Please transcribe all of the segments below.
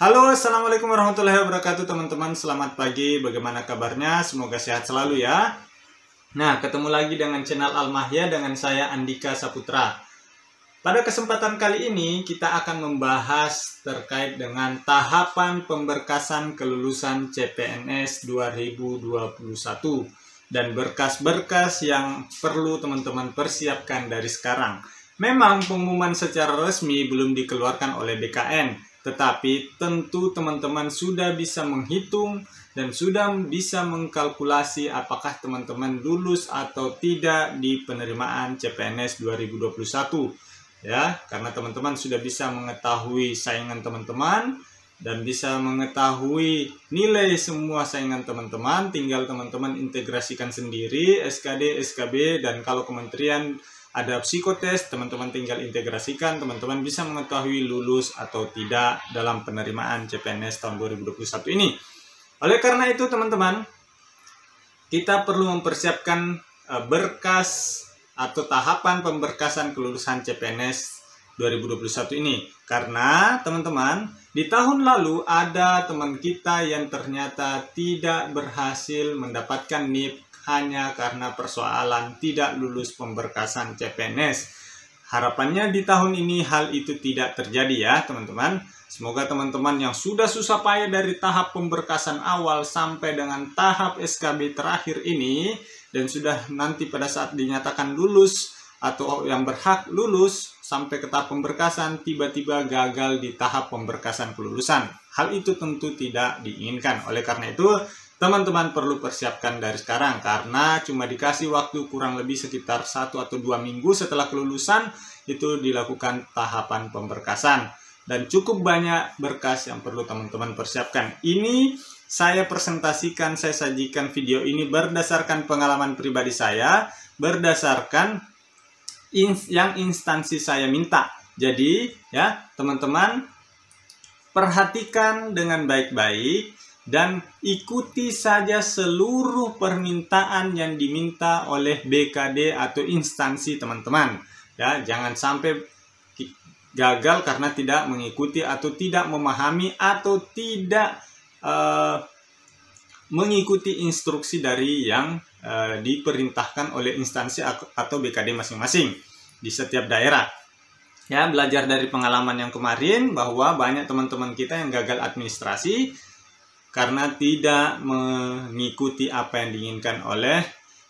Halo, assalamualaikum warahmatullahi wabarakatuh teman-teman. Selamat pagi, bagaimana kabarnya? Semoga sehat selalu ya. Nah, ketemu lagi dengan channel Al-Mahya dengan saya Andika Saputra. Pada kesempatan kali ini kita akan membahas terkait dengan tahapan pemberkasan kelulusan CPNS 2021 dan berkas-berkas yang perlu teman-teman persiapkan dari sekarang. Memang pengumuman secara resmi belum dikeluarkan oleh BKN, tetapi tentu teman-teman sudah bisa menghitung dan sudah bisa mengkalkulasi apakah teman-teman lulus atau tidak di penerimaan CPNS 2021. Ya, karena teman-teman sudah bisa mengetahui saingan teman-teman dan bisa mengetahui nilai semua saingan teman-teman, tinggal teman-teman integrasikan sendiri SKD, SKB, dan kalau kementerian ada psikotes, teman-teman tinggal integrasikan, teman-teman bisa mengetahui lulus atau tidak dalam penerimaan CPNS tahun 2021 ini. Oleh karena itu teman-teman, kita perlu mempersiapkan berkas atau tahapan pemberkasan kelulusan CPNS 2021 ini. Karena teman-teman, di tahun lalu ada teman kita yang ternyata tidak berhasil mendapatkan NIP hanya karena persoalan tidak lulus pemberkasan CPNS. Harapannya di tahun ini hal itu tidak terjadi ya teman-teman. Semoga teman-teman yang sudah susah payah dari tahap pemberkasan awal sampai dengan tahap SKB terakhir ini dan sudah nanti pada saat dinyatakan lulus atau yang berhak lulus sampai ke tahap pemberkasan tiba-tiba gagal di tahap pemberkasan kelulusan. Hal itu tentu tidak diinginkan. Oleh karena itu teman-teman perlu persiapkan dari sekarang karena cuma dikasih waktu kurang lebih sekitar 1 atau 2 minggu setelah kelulusan itu dilakukan tahapan pemberkasan dan cukup banyak berkas yang perlu teman-teman persiapkan. Ini saya presentasikan, saya sajikan video ini berdasarkan pengalaman pribadi saya, berdasarkan yang instansi saya minta. Jadi ya teman-teman perhatikan dengan baik-baik dan ikuti saja seluruh permintaan yang diminta oleh BKD atau instansi teman-teman. Ya, jangan sampai gagal karena tidak mengikuti atau tidak memahami atau tidak mengikuti instruksi dari yang diperintahkan oleh instansi atau BKD masing-masing di setiap daerah. Ya, belajar dari pengalaman yang kemarin bahwa banyak teman-teman kita yang gagal administrasi karena tidak mengikuti apa yang diinginkan oleh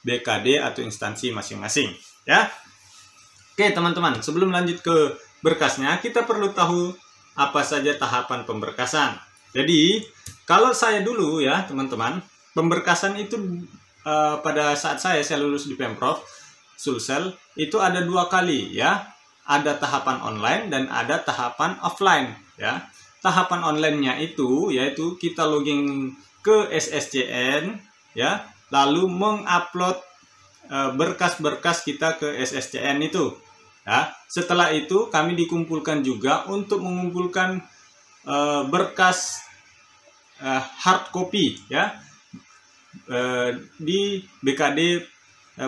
BKD atau instansi masing-masing. Ya, oke teman-teman, sebelum lanjut ke berkasnya, kita perlu tahu apa saja tahapan pemberkasan. Jadi, kalau saya dulu ya teman-teman, pemberkasan itu pada saat saya lulus di Pemprov Sulsel itu ada 2 kali ya, ada tahapan online dan ada tahapan offline ya. Tahapan online-nya itu yaitu kita login ke SSCN ya, lalu mengupload berkas-berkas kita ke SSCN itu ya. Setelah itu kami dikumpulkan juga untuk mengumpulkan berkas hard copy ya di BKD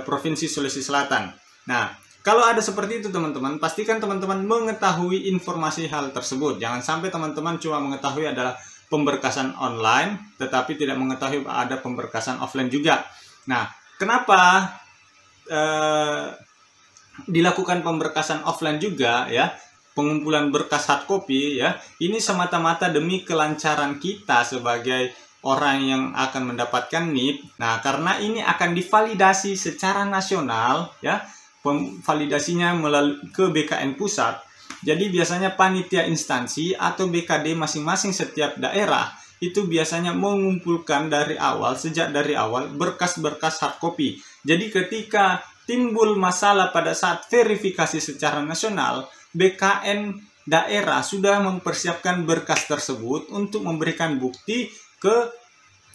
Provinsi Sulawesi Selatan. Nah, kalau ada seperti itu teman-teman, pastikan teman-teman mengetahui informasi hal tersebut. Jangan sampai teman-teman cuma mengetahui adalah pemberkasan online, tetapi tidak mengetahui ada pemberkasan offline juga. Nah, kenapa dilakukan pemberkasan offline juga ya, pengumpulan berkas hard copy ya, ini semata-mata demi kelancaran kita sebagai orang yang akan mendapatkan NIP. Nah, karena ini akan divalidasi secara nasional ya, validasinya melalui ke BKN pusat. Jadi biasanya panitia instansi atau BKD masing-masing setiap daerah itu biasanya mengumpulkan dari awal, sejak dari awal berkas-berkas hard copy. Jadi ketika timbul masalah pada saat verifikasi secara nasional, BKN daerah sudah mempersiapkan berkas tersebut untuk memberikan bukti ke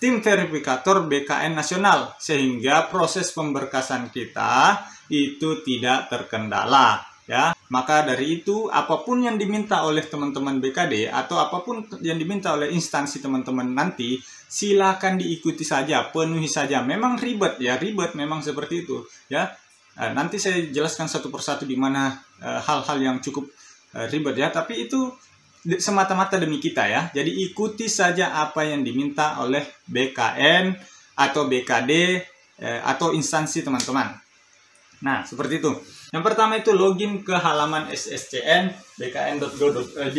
tim verifikator BKN nasional sehingga proses pemberkasan kita itu tidak terkendala ya. Maka dari itu apapun yang diminta oleh teman-teman BKD atau apapun yang diminta oleh instansi teman-teman nanti silakan diikuti saja, penuhi saja. Memang ribet ya, ribet memang seperti itu ya. Nanti saya jelaskan satu persatu di mana hal-hal yang cukup ribet ya, tapi itu semata-mata demi kita ya. Jadi ikuti saja apa yang diminta oleh BKN atau BKD atau instansi teman-teman. Nah, seperti itu. Yang pertama itu login ke halaman SSCN bkn.go.id.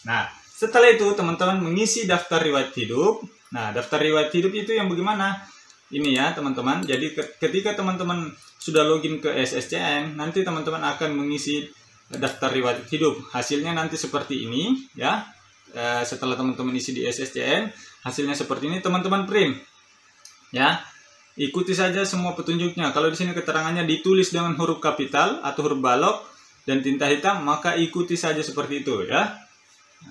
Nah, setelah itu teman-teman mengisi daftar riwayat hidup. Nah, daftar riwayat hidup itu yang bagaimana? Ini ya teman-teman. Jadi ketika teman-teman sudah login ke SSCN, nanti teman-teman akan mengisi daftar riwayat hidup. Hasilnya nanti seperti ini ya. Setelah teman-teman isi di SSCN, hasilnya seperti ini, teman-teman print ya. Ikuti saja semua petunjuknya. Kalau di sini keterangannya ditulis dengan huruf kapital atau huruf balok dan tinta hitam, maka ikuti saja seperti itu ya.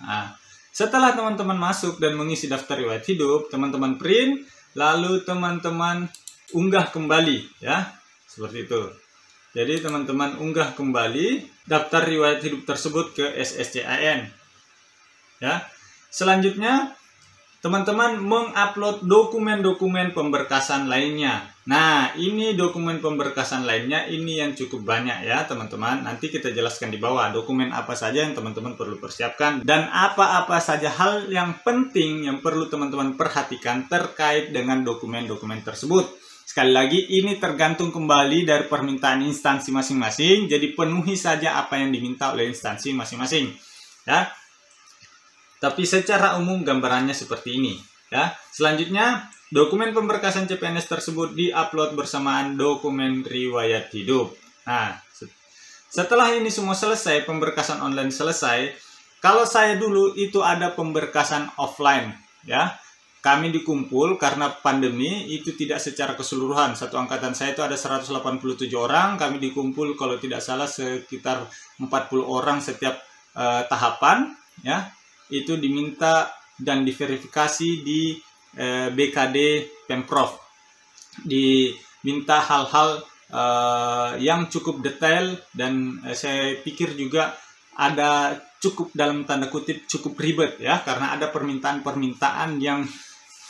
Nah, setelah teman-teman masuk dan mengisi daftar riwayat hidup, teman-teman print, lalu teman-teman unggah kembali ya. Seperti itu. Jadi teman-teman unggah kembali daftar riwayat hidup tersebut ke SSCN. Ya. Selanjutnya teman-teman mengupload dokumen-dokumen pemberkasan lainnya. Nah, ini dokumen pemberkasan lainnya ini yang cukup banyak ya, teman-teman. Nanti kita jelaskan di bawah dokumen apa saja yang teman-teman perlu persiapkan dan apa-apa saja hal yang penting yang perlu teman-teman perhatikan terkait dengan dokumen-dokumen tersebut. Sekali lagi, ini tergantung kembali dari permintaan instansi masing-masing. Jadi penuhi saja apa yang diminta oleh instansi masing-masing. Ya. Tapi secara umum gambarannya seperti ini. Ya. Selanjutnya, dokumen pemberkasan CPNS tersebut diupload bersamaan dokumen riwayat hidup. Nah, setelah ini semua selesai, pemberkasan online selesai. Kalau saya dulu itu ada pemberkasan offline. Ya. Kami dikumpul karena pandemi itu tidak secara keseluruhan. Satu angkatan saya itu ada 187 orang. Kami dikumpul kalau tidak salah sekitar 40 orang setiap tahapan. Ya, itu diminta dan diverifikasi di BKD Pemprov. Diminta hal-hal yang cukup detail dan saya pikir juga ada cukup dalam tanda kutip cukup ribet ya, karena ada permintaan-permintaan yang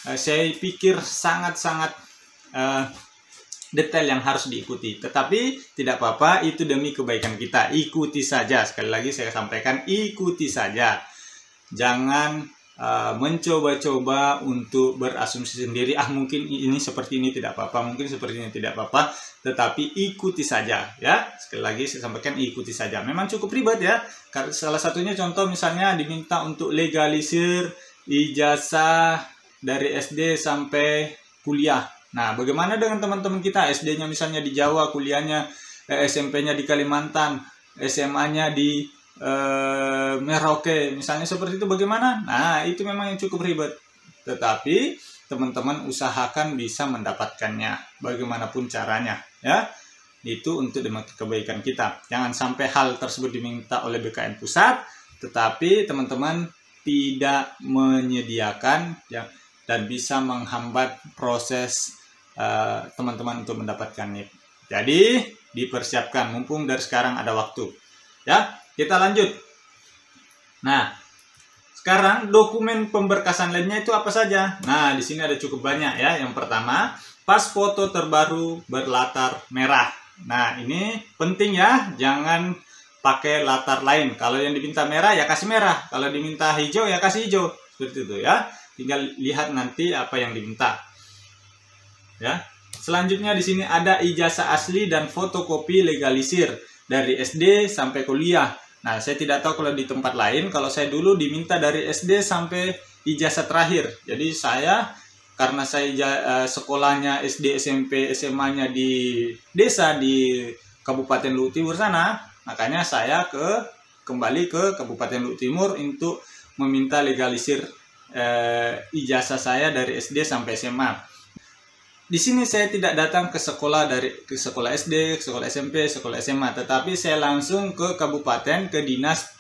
saya pikir sangat-sangat detail yang harus diikuti. Tetapi tidak apa-apa, itu demi kebaikan kita. Ikuti saja. Sekali lagi saya sampaikan, ikuti saja. Jangan mencoba-coba untuk berasumsi sendiri. Mungkin ini seperti ini tidak apa-apa, mungkin seperti ini tidak apa-apa. Tetapi ikuti saja ya. Sekali lagi saya sampaikan, ikuti saja. Memang cukup ribet ya. Salah satunya contoh misalnya diminta untuk legalisir ijazah dari SD sampai kuliah. Nah, bagaimana dengan teman-teman kita? SD-nya misalnya di Jawa, kuliahnya, SMP-nya di Kalimantan, SMA-nya di Merauke, misalnya seperti itu bagaimana? Nah, itu memang yang cukup ribet. Tetapi, teman-teman usahakan bisa mendapatkannya, bagaimanapun caranya. Ya, itu untuk demi kebaikan kita. Jangan sampai hal tersebut diminta oleh BKN pusat, tetapi teman-teman tidak menyediakan ya, dan bisa menghambat proses teman-teman untuk mendapatkan NIP. Jadi dipersiapkan, mumpung dari sekarang ada waktu. Ya, kita lanjut. Nah, sekarang dokumen pemberkasan lainnya itu apa saja? Nah, di sini ada cukup banyak ya. Yang pertama, pas foto terbaru berlatar merah. Nah, ini penting ya, jangan pakai latar lain. Kalau yang diminta merah ya kasih merah, kalau diminta hijau ya kasih hijau. Seperti itu ya. Tinggal lihat nanti apa yang diminta. Ya. Selanjutnya di sini ada ijazah asli dan fotokopi legalisir dari SD sampai kuliah. Nah, saya tidak tahu kalau di tempat lain. Kalau saya dulu diminta dari SD sampai ijazah terakhir. Jadi saya karena saya sekolahnya SD, SMP, SMA-nya di desa di Kabupaten Luhut Timur sana, makanya saya kembali ke Kabupaten Luhut Timur untuk meminta legalisir ijazah saya dari SD sampai SMA. Di sini saya tidak datang ke sekolah SD, sekolah SMP, sekolah SMA, tetapi saya langsung ke kabupaten, ke dinas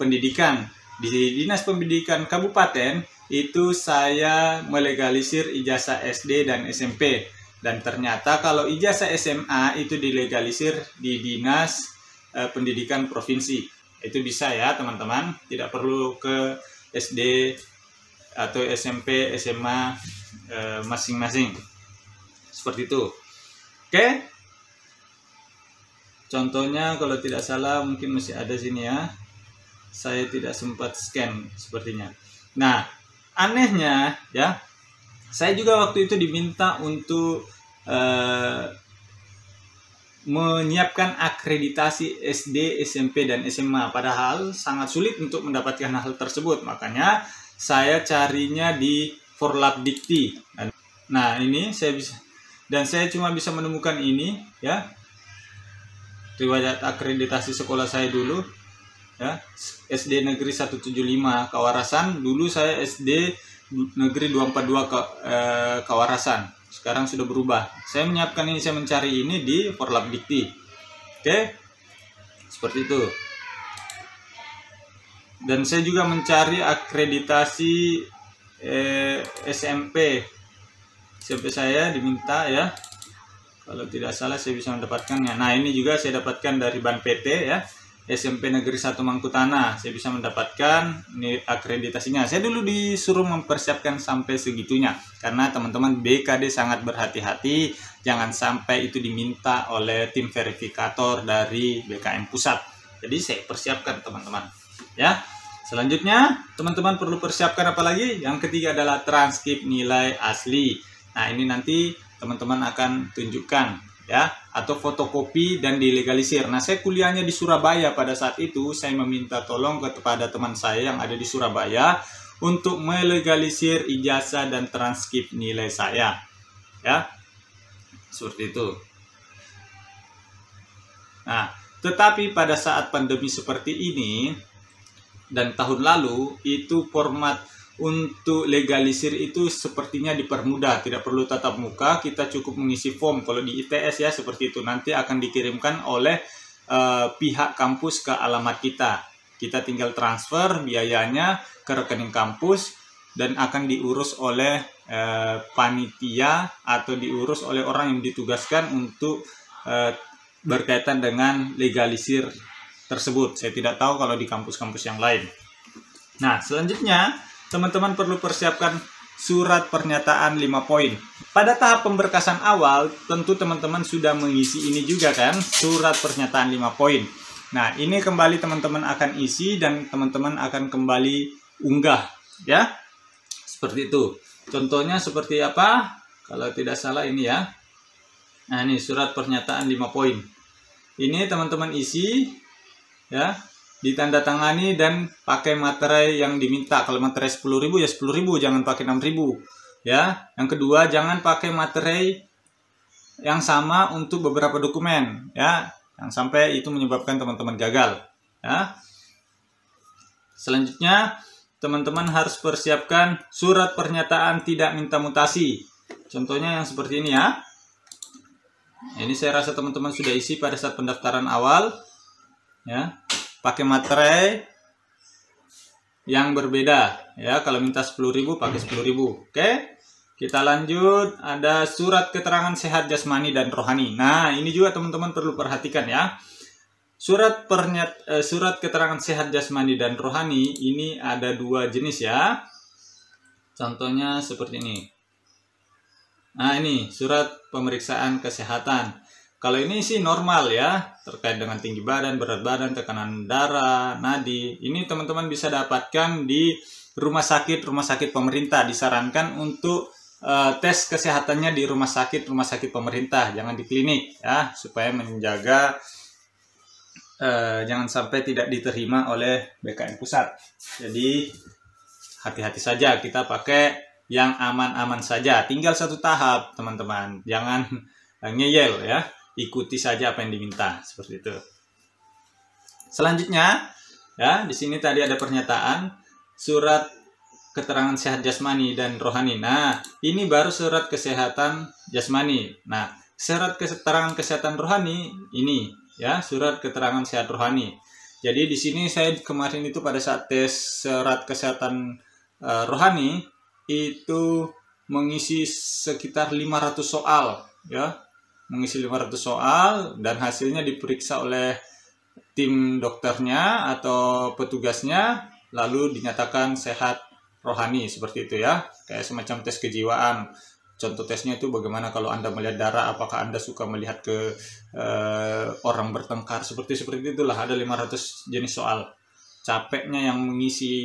pendidikan. Di dinas pendidikan kabupaten itu saya melegalisir ijazah SD dan SMP. Dan ternyata kalau ijazah SMA itu dilegalisir di dinas pendidikan provinsi. Itu bisa ya teman-teman, tidak perlu ke SD atau SMP, SMA masing-masing. Seperti itu. Oke. Contohnya kalau tidak salah mungkin masih ada sini ya. saya tidak sempat scan sepertinya. Nah, anehnya ya, saya juga waktu itu diminta untuk menyiapkan akreditasi SD, SMP, dan SMA. Padahal sangat sulit untuk mendapatkan hal tersebut. Makanya saya carinya di Forlabdikti. Nah, ini saya bisa, dan saya cuma bisa menemukan ini ya. Riwayat akreditasi sekolah saya dulu ya. SD Negeri 175 Kawarasan. Dulu saya SD Negeri 242 Kawarasan. Sekarang sudah berubah. Saya menyiapkan ini, saya mencari ini di Forlabdikti. Oke, seperti itu. Dan saya juga mencari akreditasi SMP saya diminta ya. Kalau tidak salah saya bisa mendapatkannya. Nah, ini juga saya dapatkan dari Ban PT ya. SMP Negeri 1 Mangkutanah. Saya bisa mendapatkan ini akreditasinya. Saya dulu disuruh mempersiapkan sampai segitunya. Karena teman-teman BKD sangat berhati-hati. Jangan sampai itu diminta oleh tim verifikator dari BKM Pusat. Jadi saya persiapkan teman-teman. Ya. Selanjutnya teman-teman perlu persiapkan apa lagi? Yang ketiga adalah transkrip nilai asli. Nah, ini nanti teman-teman akan tunjukkan ya, atau fotokopi dan dilegalisir. Nah, saya kuliahnya di Surabaya pada saat itu. Saya meminta tolong kepada teman saya yang ada di Surabaya untuk melegalisir ijazah dan transkrip nilai saya ya, seperti itu. Nah, tetapi pada saat pandemi seperti ini dan tahun lalu, itu format untuk legalisir itu sepertinya dipermudah, tidak perlu tatap muka, kita cukup mengisi form. Kalau di ITS ya seperti itu, nanti akan dikirimkan oleh pihak kampus ke alamat kita. Kita tinggal transfer biayanya ke rekening kampus dan akan diurus oleh panitia atau diurus oleh orang yang ditugaskan untuk berkaitan dengan legalisir tersebut. Saya tidak tahu kalau di kampus-kampus yang lain. Nah, selanjutnya teman-teman perlu persiapkan surat pernyataan 5 poin. Pada tahap pemberkasan awal, tentu teman-teman sudah mengisi ini juga kan, surat pernyataan 5 poin. Nah, ini kembali teman-teman akan isi dan teman-teman akan kembali unggah ya. Seperti itu. Contohnya seperti apa? Kalau tidak salah ini ya. Nah, ini surat pernyataan 5 poin. Ini teman-teman isi ya, ditandatangani dan pakai materai yang diminta. Kalau materai 10.000 ya 10.000, jangan pakai 6.000 ya. Yang kedua, jangan pakai materai yang sama untuk beberapa dokumen ya, yang sampai itu menyebabkan teman-teman gagal ya. Selanjutnya teman-teman harus persiapkan surat pernyataan tidak minta mutasi. Contohnya yang seperti ini ya. Ini saya rasa teman-teman sudah isi pada saat pendaftaran awal ya. Pakai materai yang berbeda ya. Kalau minta 10.000 pakai 10.000. Oke, kita lanjut. Ada surat keterangan sehat jasmani dan rohani. Nah, ini juga teman-teman perlu perhatikan ya. Surat keterangan sehat jasmani dan rohani ini ada 2 jenis ya. Contohnya seperti ini. Nah, ini surat pemeriksaan kesehatan. Kalau ini sih normal ya, terkait dengan tinggi badan, berat badan, tekanan darah, nadi. Ini teman-teman bisa dapatkan di rumah sakit pemerintah. Disarankan untuk tes kesehatannya di rumah sakit pemerintah, jangan di klinik ya, supaya menjaga jangan sampai tidak diterima oleh BKM Pusat. Jadi hati-hati saja, kita pakai yang aman-aman saja. Tinggal 1 tahap teman-teman, jangan ngeyel ya. Ikuti saja apa yang diminta, seperti itu. Selanjutnya, ya, di sini tadi ada pernyataan surat keterangan sehat jasmani dan rohani. Nah, ini baru surat kesehatan jasmani. Nah, surat keterangan kesehatan rohani ini, ya, surat keterangan sehat rohani. Jadi di sini saya kemarin itu pada saat tes surat kesehatan rohani itu mengisi sekitar 500 soal, ya. Mengisi 500 soal dan hasilnya diperiksa oleh tim dokternya atau petugasnya, lalu dinyatakan sehat rohani, seperti itu ya. Kayak semacam tes kejiwaan. Contoh tesnya itu bagaimana kalau Anda melihat darah, apakah Anda suka melihat ke orang bertengkar, seperti itulah. Ada 500 jenis soal. capeknya yang mengisi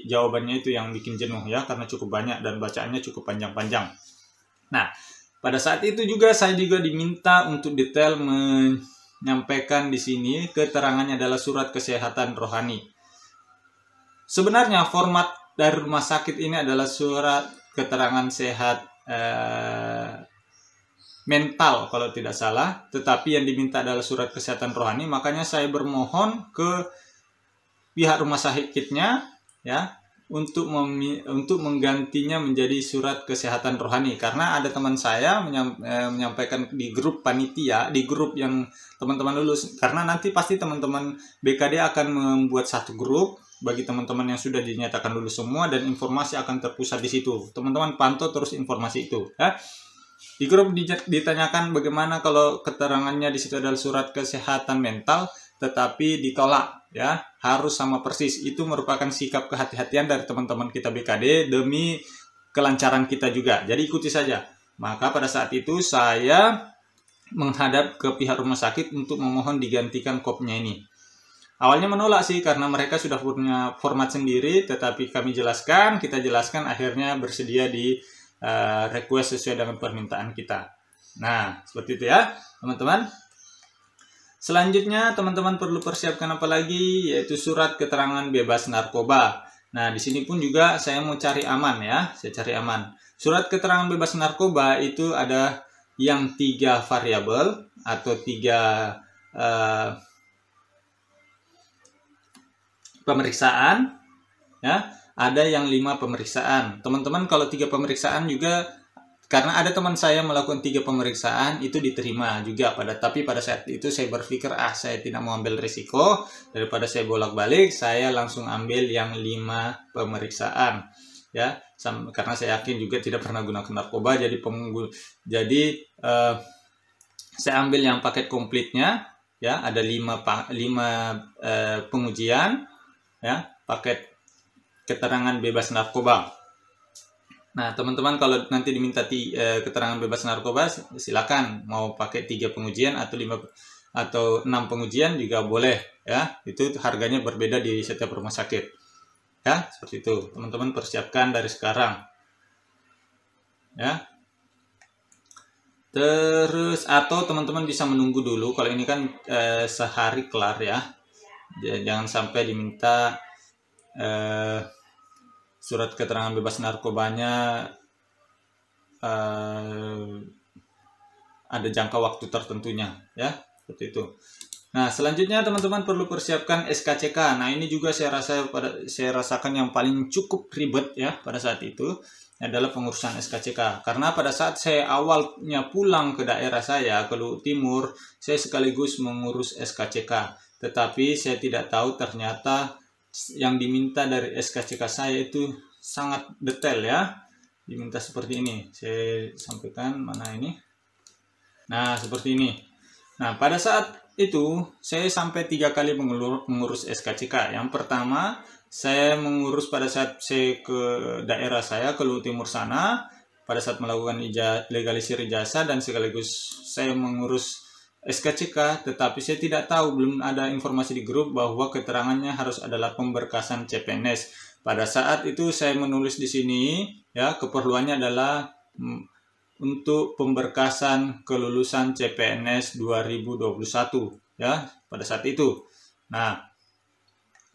jawabannya itu yang bikin jenuh ya, karena cukup banyak dan bacaannya cukup panjang-panjang. Nah, pada saat itu juga saya juga diminta untuk detail menyampaikan di sini keterangannya adalah surat kesehatan rohani. Sebenarnya format dari rumah sakit ini adalah surat keterangan sehat mental kalau tidak salah, tetapi yang diminta adalah surat kesehatan rohani. Makanya saya bermohon ke pihak rumah sakitnya ya untuk menggantinya menjadi surat kesehatan rohani, karena ada teman saya menyampaikan di grup panitia, di grup yang teman-teman lulus, karena nanti pasti teman-teman BKD akan membuat satu grup bagi teman-teman yang sudah dinyatakan lulus semua, dan informasi akan terpusat di situ. Teman-teman pantau terus informasi itu ya. Di grup ditanyakan bagaimana kalau keterangannya di situ adalah surat kesehatan mental tetapi ditolak ya, harus sama persis. Itu merupakan sikap kehati-hatian dari teman-teman kita BKD demi kelancaran kita juga. Jadi ikuti saja. Maka pada saat itu saya menghadap ke pihak rumah sakit untuk memohon digantikan kopnya ini. Awalnya menolak sih karena mereka sudah punya format sendiri, tetapi kita jelaskan akhirnya bersedia di request sesuai dengan permintaan kita. Nah, seperti itu ya, teman-teman. Selanjutnya, teman-teman perlu persiapkan apa lagi? Yaitu surat keterangan bebas narkoba. Nah, di sini pun juga saya mau cari aman ya, saya cari aman. Surat keterangan bebas narkoba itu ada yang 3 variabel atau 3 pemeriksaan ya. Ada yang 5 pemeriksaan. Teman-teman kalau 3 pemeriksaan juga, karena ada teman saya melakukan 3 pemeriksaan itu diterima juga tapi pada saat itu saya berpikir saya tidak mau ambil risiko, daripada saya bolak-balik, saya langsung ambil yang 5 pemeriksaan ya, karena saya yakin juga tidak pernah gunakan narkoba, jadi saya ambil yang paket komplitnya ya, ada 5 pengujian ya, paket keterangan bebas narkoba. Nah, teman-teman kalau nanti diminta keterangan bebas narkoba, silakan mau pakai 3 pengujian atau 5 atau 6 pengujian juga boleh ya. Itu harganya berbeda di setiap rumah sakit. Ya, seperti itu. Teman-teman persiapkan dari sekarang. Ya. Terus atau teman-teman bisa menunggu dulu, kalau ini kan sehari kelar ya. Jangan sampai diminta surat keterangan bebas narkobanya ada jangka waktu tertentunya ya, seperti itu. Nah, selanjutnya teman-teman perlu persiapkan SKCK. Nah, ini juga saya rasakan yang paling cukup ribet ya pada saat itu adalah pengurusan SKCK, karena pada saat saya awalnya pulang ke daerah saya ke Luhut Timur, saya sekaligus mengurus SKCK, tetapi saya tidak tahu ternyata yang diminta dari SKCK saya itu sangat detail ya, diminta seperti ini. Saya sampaikan mana ini. Nah, seperti ini. Nah, pada saat itu saya sampai 3 kali mengurus SKCK. Yang pertama saya mengurus pada saat saya ke daerah saya ke Luhut Timur sana, pada saat melakukan legalisir ijazah, dan sekaligus saya mengurus SKCK, tetapi saya tidak tahu, belum ada informasi di grup bahwa keterangannya harus adalah pemberkasan CPNS. Pada saat itu saya menulis di sini ya, keperluannya adalah untuk pemberkasan kelulusan CPNS 2021 ya pada saat itu. Nah,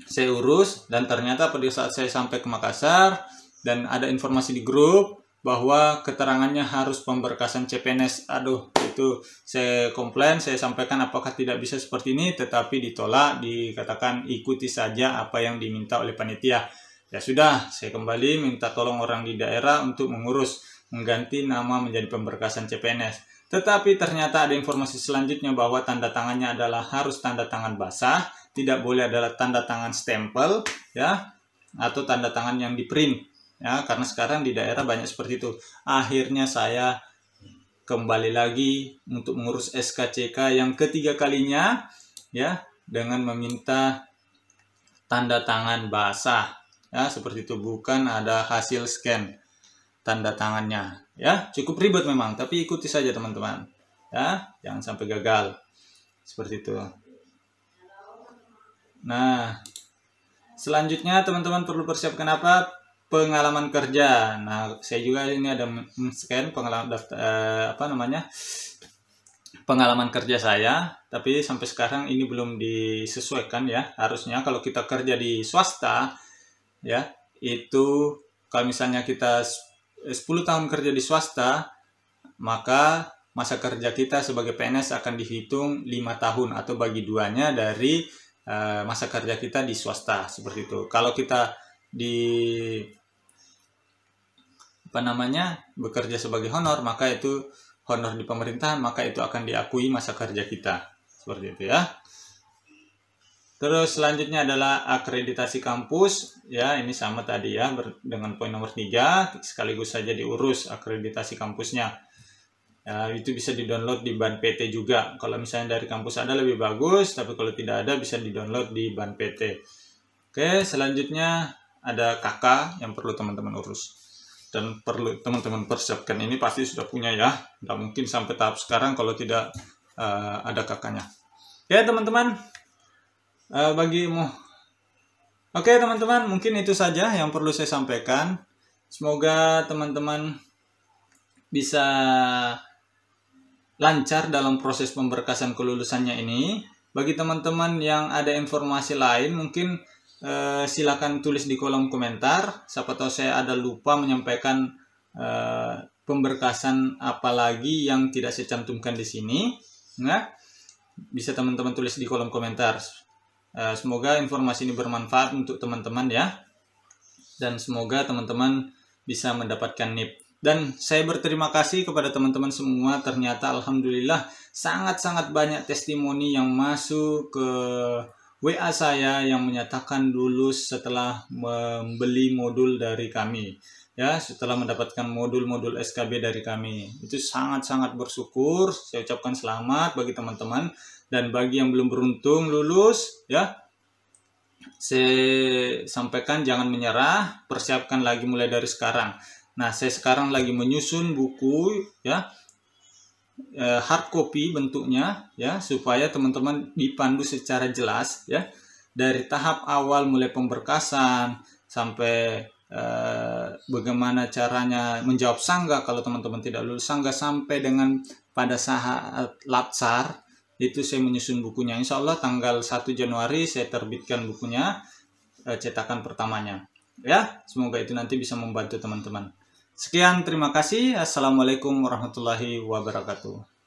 saya urus, dan ternyata pada saat saya sampai ke Makassar dan ada informasi di grup bahwa keterangannya harus pemberkasan CPNS. Aduh, itu saya komplain, saya sampaikan apakah tidak bisa seperti ini, tetapi ditolak, dikatakan ikuti saja apa yang diminta oleh panitia. Ya sudah, saya kembali minta tolong orang di daerah untuk mengganti nama menjadi pemberkasan CPNS. Tetapi ternyata ada informasi selanjutnya bahwa tanda tangannya adalah harus tanda tangan basah, tidak boleh adalah tanda tangan stempel ya, atau tanda tangan yang di print. Ya, karena sekarang di daerah banyak seperti itu. Akhirnya saya kembali lagi untuk mengurus SKCK yang ketiga kalinya ya, dengan meminta tanda tangan basah ya, seperti itu, bukan ada hasil scan tanda tangannya ya. Cukup ribet memang, tapi ikuti saja teman-teman ya, jangan sampai gagal seperti itu. Nah, Selanjutnya teman-teman perlu persiapkan apa? Pengalaman kerja. Nah, saya juga ini ada scan pengalaman pengalaman kerja saya, tapi sampai sekarang ini belum disesuaikan ya. Harusnya kalau kita kerja di swasta ya, itu kalau misalnya kita 10 tahun kerja di swasta, maka masa kerja kita sebagai PNS akan dihitung 5 tahun atau bagi duanya dari masa kerja kita di swasta, seperti itu. Kalau kita di bekerja sebagai honor, maka itu honor di pemerintahan, maka itu akan diakui masa kerja kita, seperti itu ya. Terus selanjutnya adalah akreditasi kampus ya, ini sama tadi ya dengan poin nomor 3, sekaligus saja diurus akreditasi kampusnya ya, itu bisa di-download di Ban PT juga. Kalau misalnya dari kampus ada lebih bagus, tapi kalau tidak ada bisa di-download di Ban PT. Oke, selanjutnya ada KK yang perlu teman-teman urus dan perlu teman-teman persiapkan. Ini pasti sudah punya ya, nggak mungkin sampai tahap sekarang kalau tidak ada KK-nya ya teman-teman. Oke teman-teman, mungkin itu saja yang perlu saya sampaikan. Semoga teman-teman bisa lancar dalam proses pemberkasan kelulusannya ini. Bagi teman-teman yang ada informasi lain, mungkin silakan tulis di kolom komentar. Siapa tahu saya ada lupa menyampaikan pemberkasan apalagi yang tidak saya cantumkan di sini. Nah, bisa teman-teman tulis di kolom komentar. Semoga informasi ini bermanfaat untuk teman-teman ya, dan semoga teman-teman bisa mendapatkan NIP. Dan saya berterima kasih kepada teman-teman semua. Ternyata alhamdulillah sangat-sangat banyak testimoni yang masuk ke WA saya yang menyatakan lulus setelah membeli modul dari kami ya, setelah mendapatkan modul-modul SKB dari kami. Itu sangat-sangat bersyukur. Saya ucapkan selamat bagi teman-teman. Dan bagi yang belum beruntung lulus ya, saya sampaikan jangan menyerah, persiapkan lagi mulai dari sekarang. Nah, saya sekarang lagi menyusun buku ya, hard copy bentuknya ya, supaya teman-teman dipandu secara jelas ya, dari tahap awal mulai pemberkasan sampai bagaimana caranya menjawab sanggah kalau teman-teman tidak lulus sanggah, sampai dengan pada saat latsar. Itu saya menyusun bukunya. Insya Allah tanggal 1 Januari saya terbitkan bukunya, cetakan pertamanya ya. Semoga itu nanti bisa membantu teman-teman. Sekian, terima kasih. Assalamualaikum warahmatullahi wabarakatuh.